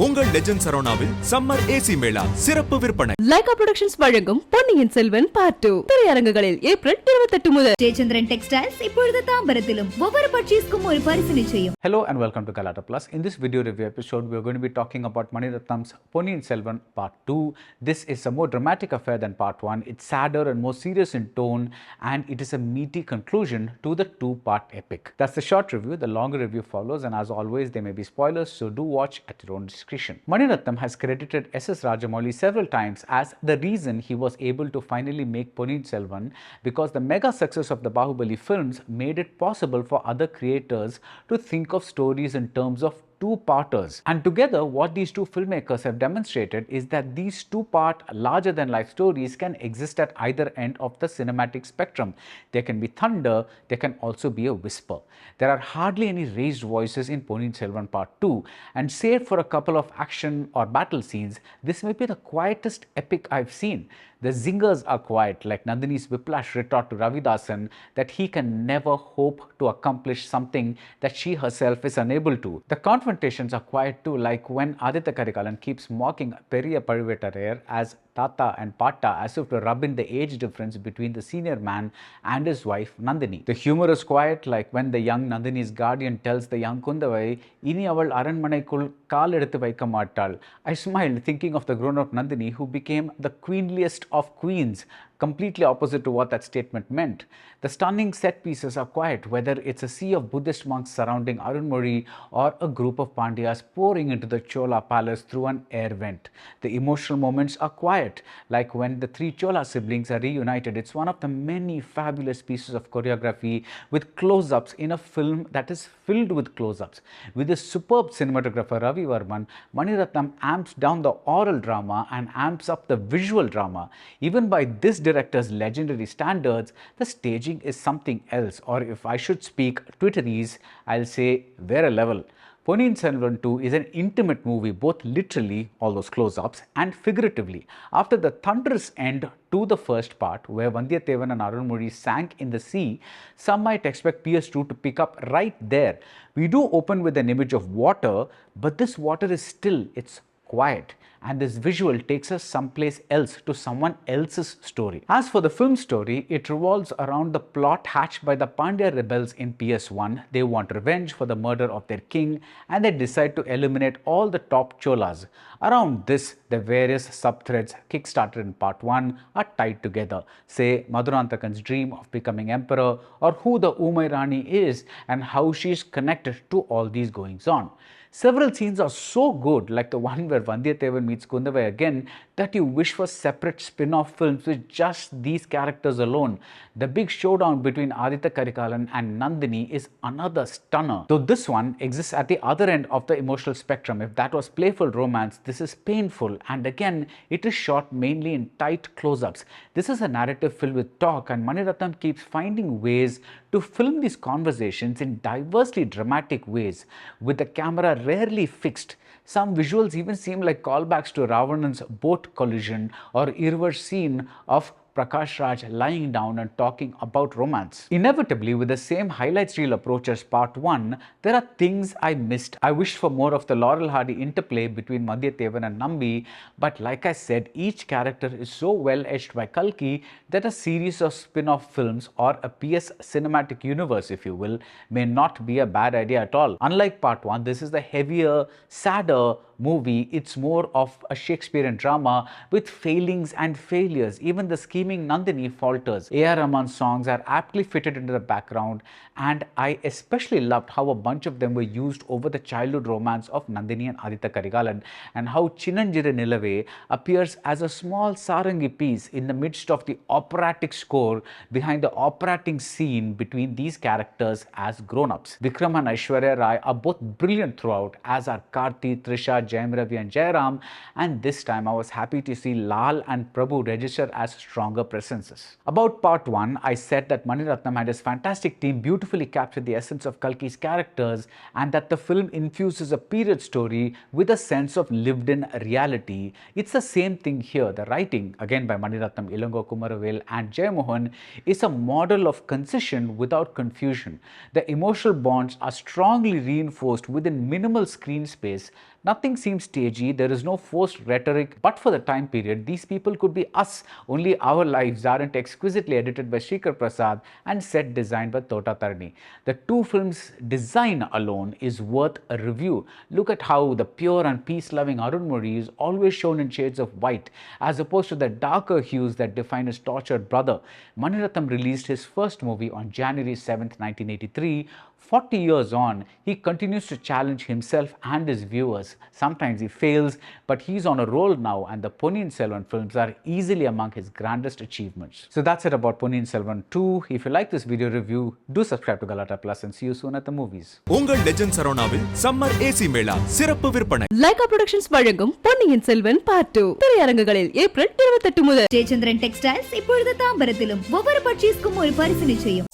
உங்கள் legend சரவணாவில் summer AC Mela சிறப்பு விற்பனை. லைகா புரொடக்ஷன்ஸ் வழங்கும் பொன்னியின் செல்வன் பார்ட் 2 திரையரங்குகளில் ஏப்ரல் 28 முதல். ஜெயச்சந்திரன் டெக்ஸ்டைல்ஸ் இப்பொழுது தாம்பரத்திலும் ஒவ்வொரு பர்ச்சேஸ்க்கும் ஒரு பரிசு நிச்சயம். Hello and welcome to GalattaPlus. In this video review episode, we are going to be talking about Mani Ratnam's Ponniyin Selvan Part 2. This is a more dramatic affair than Part 1. It's sadder and more serious in tone, and it is a meaty conclusion to the two-part epic. That's the short review. The longer review follows, and as always, there may be spoilers, so do watch at your own discretion. Mani Ratnam has credited S.S. Rajamouli several times as the reason he was able to finally make Ponniyin Selvan, because the mega success of the Bahubali films made it possible for other creators to think of stories in terms of two-parters. And together, what these two filmmakers have demonstrated is that these two-part, larger-than-life stories can exist at either end of the cinematic spectrum. There can be thunder, there can also be a whisper. There are hardly any raised voices in Ponniyin Selvan Part 2, and save for a couple of action or battle scenes, this may be the quietest epic I've seen. The zingers are quiet, like Nandini's whiplash retort to Ravidasan that he can never hope to accomplish something that she herself is unable to. The confrontations are quiet too, like when Aditya Karikalan keeps mocking Periya Paluvettarayar as Tata and Patta as if to rub in the age difference between the senior man and his wife Nandini. The humor is quiet, like when the young Nandini's guardian tells the young Kundavai, "Ini aval aranmanaikul kaal eduthu vaikka maattal." I smiled thinking of the grown-up Nandini who became the queenliest of queens, completely opposite to what that statement meant. The stunning set pieces are quiet, whether it's a sea of Buddhist monks surrounding Arunmozhi or a group of Pandyas pouring into the Chola palace through an air vent. The emotional moments are quiet, like when the three Chola siblings are reunited. It's one of the many fabulous pieces of choreography with close-ups in a film that is filled with close-ups. With the superb cinematographer Ravi Varman, Mani Ratnam amps down the oral drama and amps up the visual drama. Even by this director's legendary standards, the staging is something else, or if I should speak Twitterese, I'll say வேற level. Ponniyin Selvan 2 is an intimate movie, both literally, all those close-ups, and figuratively. After the thunderous end to the first part, where Vandiyathevan and Arunmozhi sank in the sea, some might expect PS2 to pick up right there. We do open with an image of water, but this water is still, it's quiet, and this visual takes us someplace else, to someone else's story. As for the film story, it revolves around the plot hatched by the Pandya rebels in PS1. They want revenge for the murder of their king, and they decide to eliminate all the top cholas. Around this, the various sub-threads kick-started in Part 1 are tied together. Say, Madurantakan's dream of becoming emperor, or who the Umay Rani is and how she is connected to all these goings-on. Several scenes are so good, like the one where Vandiyathevan meets Kundavai again, that you wish for separate spin-off films with just these characters alone. The big showdown between Aditya Karikalan and Nandini is another stunner. Though this one exists at the other end of the emotional spectrum. If that was playful romance, this is painful, and again, it is shot mainly in tight close-ups. This is a narrative filled with talk, and Mani Ratnam keeps finding ways to film these conversations in diversely dramatic ways, with the camera rarely fixed. Some visuals even seem like callbacks to Ravanan's boat collision or Irvar's scene of Prakash Raj lying down and talking about romance. Inevitably, with the same highlights reel approach as Part 1, there are things I missed. I wished for more of the Laurel Hardy interplay between Vandiyathevan and Nambi, but like I said, each character is so well etched by Kalki that a series of spin-off films, or a PS cinematic universe if you will, may not be a bad idea at all. Unlike Part 1, this is the heavier, sadder movie. It's more of a Shakespearean drama with failings and failures. Even the scheming Nandini falters. A.R. Rahman's songs are aptly fitted into the background, and I especially loved how a bunch of them were used over the childhood romance of Nandini and Aditya Karikalan, and how Chinanjira Nilave appears as a small sarangi piece in the midst of the operatic score behind the operating scene between these characters as grown-ups. Vikram and Aishwarya Rai are both brilliant throughout, as are Karthi, Trisha, Jayam Ravi and Jayam, and this time I was happy to see Lal and Prabhu register as stronger presences. About Part 1, I said that Mani Ratnam and his fantastic team beautifully captured the essence of Kalki's characters, and that the film infuses a period story with a sense of lived-in reality. It's the same thing here. The writing, again by Mani Ratnam, Ilango Kumaravel and Jayamohan, is a model of concision without confusion. The emotional bonds are strongly reinforced within minimal screen space, Nothing seems stagey, there is no forced rhetoric, but for the time period, these people could be us. Only our lives aren't exquisitely edited by Srikhar Prasad and set designed by Tota Tarni. The two films' design alone is worth a review. Look at how the pure and peace-loving Arun Murli is always shown in shades of white, as opposed to the darker hues that define his tortured brother. Mani Ratnam released his first movie on January 7th, 1983. 40 years on, he continues to challenge himself and his viewers. Sometimes he fails, but he's on a roll now, and the Ponniyin Selvan films are easily among his grandest achievements. So that's it about Ponniyin Selvan 2. If you like this video review, do subscribe to GalattaPlus and see you soon at the movies. உங்கள் legend சரவணாவில் summer AC Mela சிறப்பு விற்பனை. Lyca productions வழங்கும் Ponniyin Selvan part 2 திரையரங்குகளில் April 28 முதல். Jayachandran textiles இப்பொழுது தாம்பரத்திலும் ஒவ்வொரு பர்ச்சேஸ்க்கும் ஒரு பரிசு நிச்சயம்.